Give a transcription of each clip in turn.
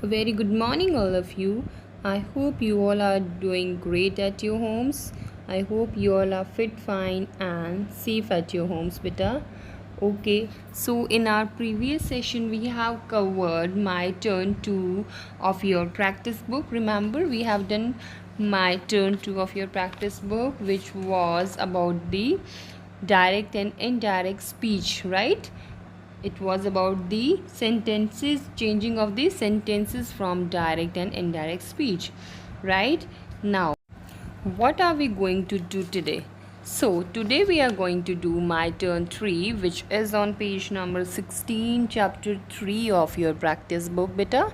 A very good morning, all of you. I hope you all are doing great at your homes. I hope you all are fit, fine, and safe at your homes, beta. Okay, so in our previous session, we have covered my turn two of your practice book. Remember, we have done my turn two of your practice book, which was about the direct and indirect speech, right? It was about the sentences, changing of the sentences from direct and indirect speech. Right now, what are we going to do today? So today we are going to do my turn 3, which is on page number 16, chapter 3 of your practice book, beta.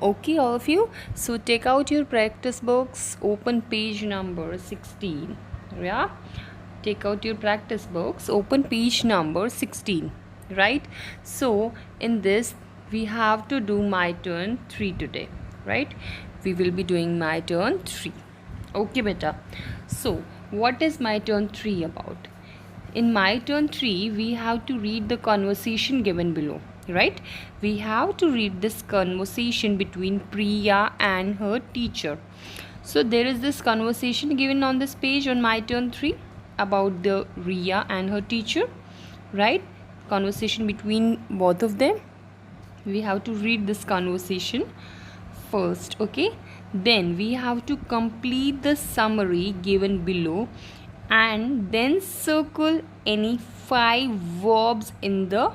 Okay, all of you, so take out your practice books, open page number 16. Yeah, take out your practice books, open page number 16. Right, so in this we have to do my turn 3 today. Right, we will be doing my turn 3. Okay, beta. So what is my turn 3 about? In my turn 3, we have to read the conversation given below. Right, we have to read this conversation between Priya and her teacher. So there is this conversation given on this page on my turn 3 about the Riya and her teacher. Right, conversation between both of them. We have to read this conversation first. Okay, then we have to complete the summary given below and then circle any 5 verbs in the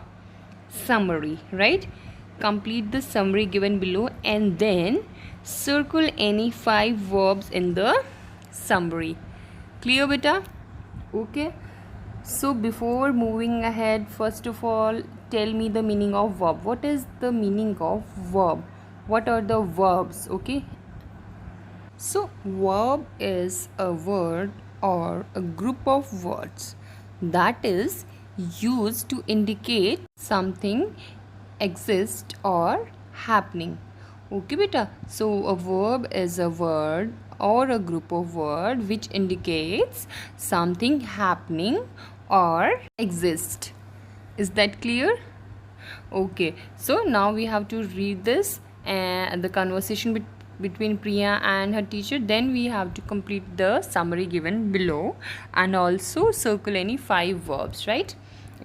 summary. Right, complete the summary given below and then circle any 5 verbs in the summary. Clear, beta? Okay, so before moving ahead, first of all, tell me the meaning of verb. What is the meaning of verb? What are the verbs? Okay, so verb is a word or a group of words that is used to indicate something exists or happening. Okay, beta. So a verb is a word or a group of word which indicates something happening or exist. Is that clear? Okay, so now we have to read this and the conversation between Priya and her teacher. Then we have to complete the summary given below and also circle any 5 verbs. Right?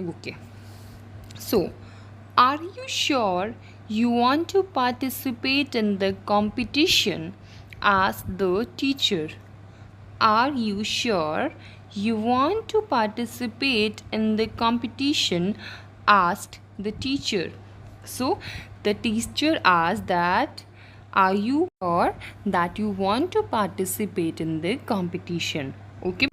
Okay, so are you sure you want to participate in the competition? Asked the teacher. Are you sure you want to participate in the competition? Asked the teacher. So the teacher asked that, are you sure that you want to participate in the competition? Okay,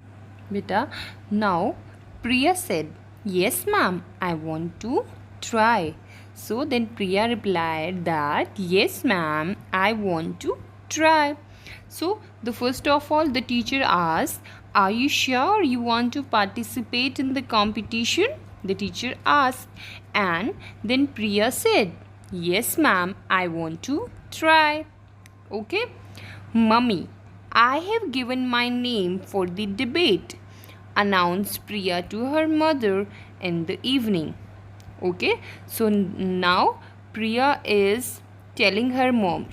beta. Now Priya said, yes ma'am, I want to try. So then Priya replied that, yes ma'am, I want to try. So the first of all, the teacher asked, are you sure you want to participate in the competition? The teacher asked, and then Priya said, yes ma'am, I want to try. Okay, mummy, I have given my name for the debate, announced Priya to her mother in the evening. Okay, so now Priya is telling her mom,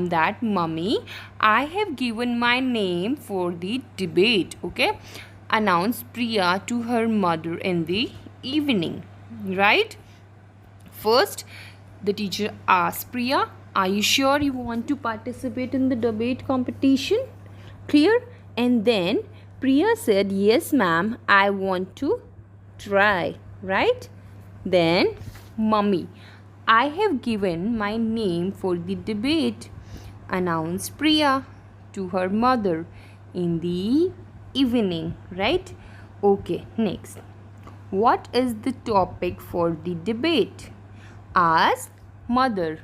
that, mummy, I have given my name for the debate. Okay, announced Priya to her mother in the evening. Right, first the teacher asked Priya, are you sure you want to participate in the debate competition? Clear? And then Priya said, yes ma'am, I want to try. Right, then mummy, I have given my name for the debate, announced Priya to her mother in the evening. Right, okay, next, what is the topic for the debate? Asked mother.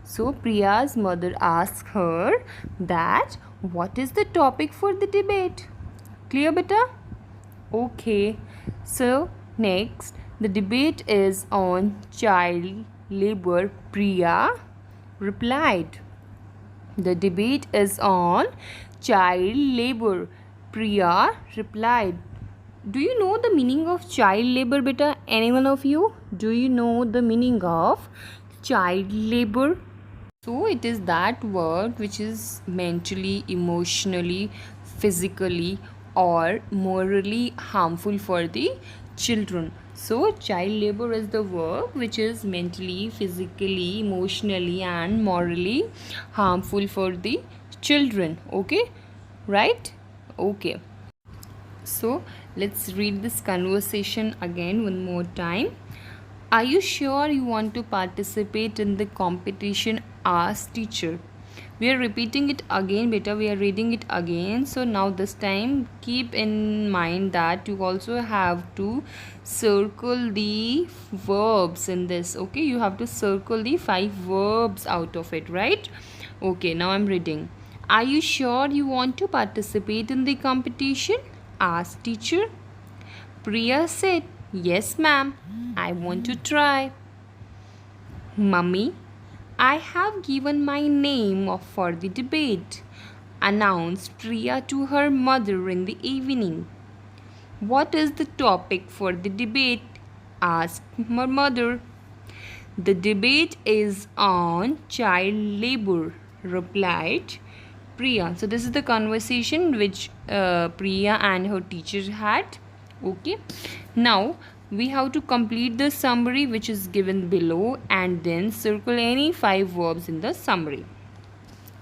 So Priya's mother asked her that, what is the topic for the debate? Clear, beta? Okay, so next, the debate is on child labor. Priya replied. The debate is on child labor. Priya replied. Do you know the meaning of child labor, beta? Any one of you? Do you know the meaning of child labor? So it is that word which is mentally, emotionally, physically, or morally harmful for the children. So child labor is the work which is mentally, physically, emotionally, and morally harmful for the children. Okay, right? Okay. So let's read this conversation again one more time. Are you sure you want to participate in the competition? Asked teacher. We are repeating it again, beta. We are reading it again. So now this time keep in mind that you also have to circle the verbs in this. Okay, you have to circle the 5 verbs out of it, right? Okay, now I'm reading. Are you sure you want to participate in the competition? Asked teacher. Priya said, yes, ma'am. I want to try. Mummy, I have given my name for the debate, announced Priya to her mother in the evening. What is the topic for the debate? Asked her mother. The debate is on child labor, replied Priya. So, this is the conversation which Priya and her teacher had. Okay. Now, we have to complete the summary which is given below and then circle any 5 verbs in the summary.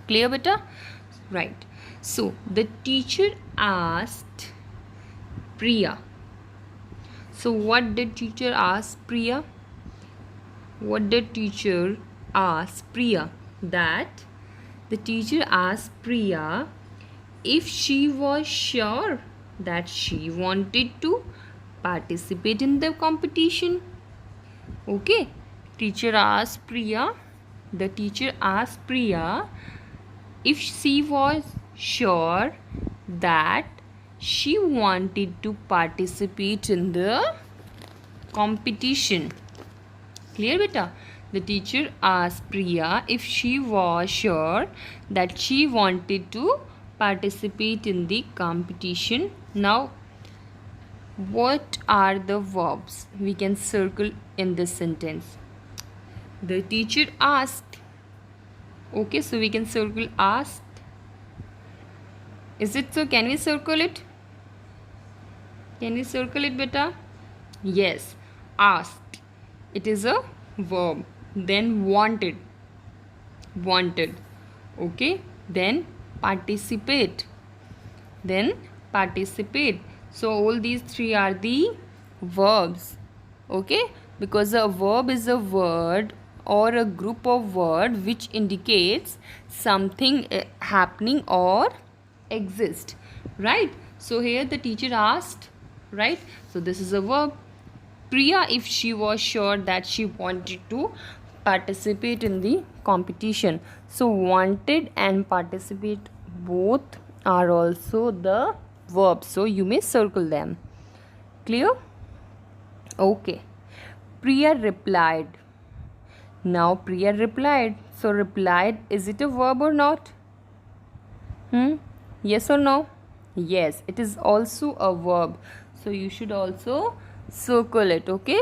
Clear, beta? Right. So, the teacher asked Priya. So, what did teacher ask Priya? What did teacher ask Priya? That the teacher asked Priya if she was sure that she wanted to participate in the competition. Okay, teacher asked Priya, the teacher asked Priya if she was sure that she wanted to participate in the competition. Clear, beta? The teacher asked Priya if she was sure that she wanted to participate in the competition. Now, what are the verbs we can circle in this sentence? The teacher asked. Okay, so we can circle asked. Is it so? Can we circle it? Can we circle it, beta? Yes, asked. It is a verb. Then wanted. Wanted. Okay. Then participate. Then participate. So all these 3 are the verbs. Okay. Because a verb is a word or a group of word which indicates something happening or exist. Right. So here the teacher asked. Right. So this is a verb. Priya if she was sure that she wanted to participate in the competition. So wanted and participate both are also the verbs. So you may circle them. Clear? Okay. Priya replied. Now Priya replied. So replied, is it a verb or not? Yes or no? Yes, it is also a verb. So you should also circle it. Okay.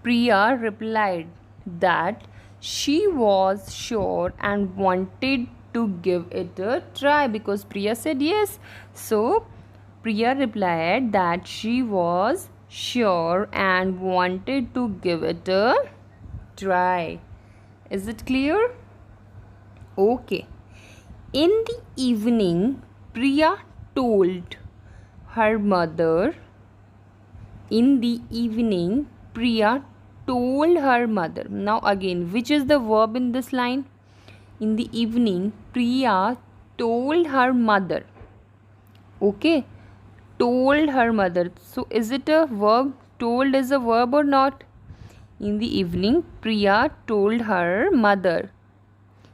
Priya replied that she was sure and wanted to give it a try because Priya said yes. So Priya replied that she was sure and wanted to give it a try. Is it clear? Okay. In the evening, Priya told her mother. In the evening, Priya told her mother. Now again, which is the verb in this line? In the evening, Priya told her mother. Okay. Told her mother. So is it a verb? Told is a verb or not? In the evening, Priya told her mother.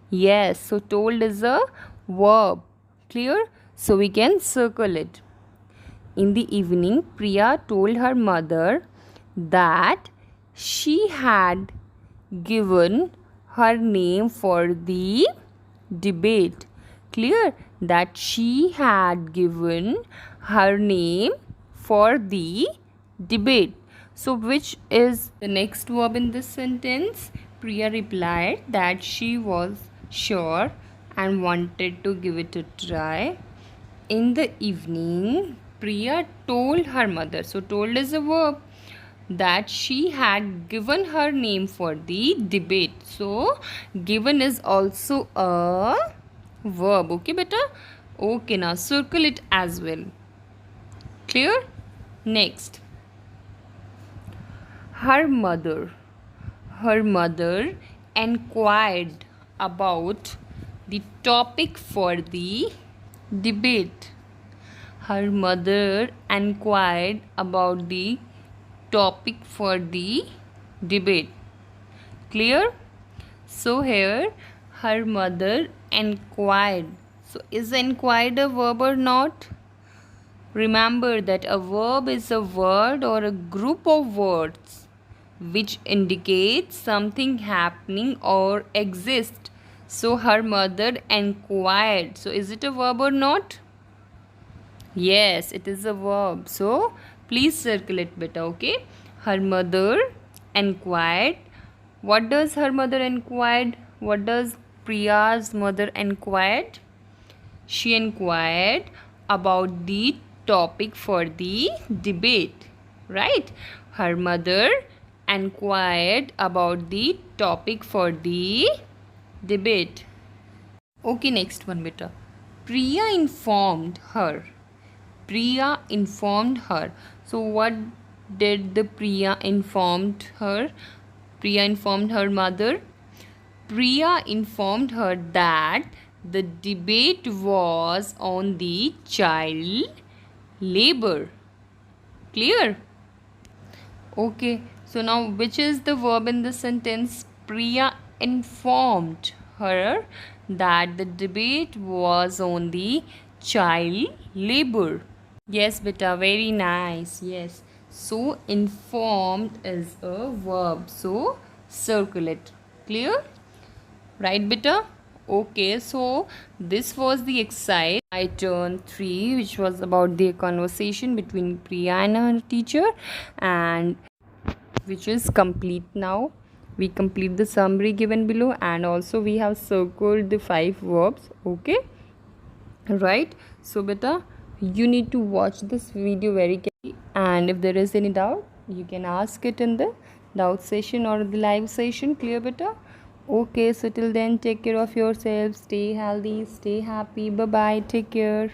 Yes, so told is a verb. Clear? So we can circle it. In the evening, Priya told her mother that she had given her name for the debate. Clear? That she had given her name for the debate. So which is the next verb in this sentence? Priya replied that she was sure and wanted to give it a try. In the evening, Priya told her mother, so told is a verb, that she had given her name for the debate. So given is also a verb. Okay beta? Okay, now circle it as well. Clear? Next, her mother inquired about the topic for the debate. Her mother inquired about the topic for the debate. Clear? So here her mother inquired. So is inquired a verb or not? Remember that a verb is a word or a group of words which indicates something happening or exists. So her mother inquired. So is it a verb or not? Yes, it is a verb. So please circle it better, okay? Her mother inquired. What does her mother inquired? What does Priya's mother inquired? She inquired about the topic for the debate, right? Her mother inquired about the topic for the debate. Okay, next one beta. Priya informed her. Priya informed her. So what did the Priya informed her? Priya informed her mother. Priya informed her that the debate was on the child labor. Clear? Okay. So now which is the verb in the sentence? Priya informed her that the debate was on the child labor. Yes, beta, very nice. Yes. So informed is a verb. So circle it. Clear? Right, beta? Okay, so this was the exercise. I turn 3, which was about the conversation between Priya and her teacher, and which is complete now. We complete the summary given below, and also we have circled the 5 verbs. Okay, right? So beta, you need to watch this video very carefully, and if there is any doubt, you can ask it in the doubt session or the live session. Clear beta? Okay, so till then, take care of yourself, stay healthy, stay happy. Bye bye, take care.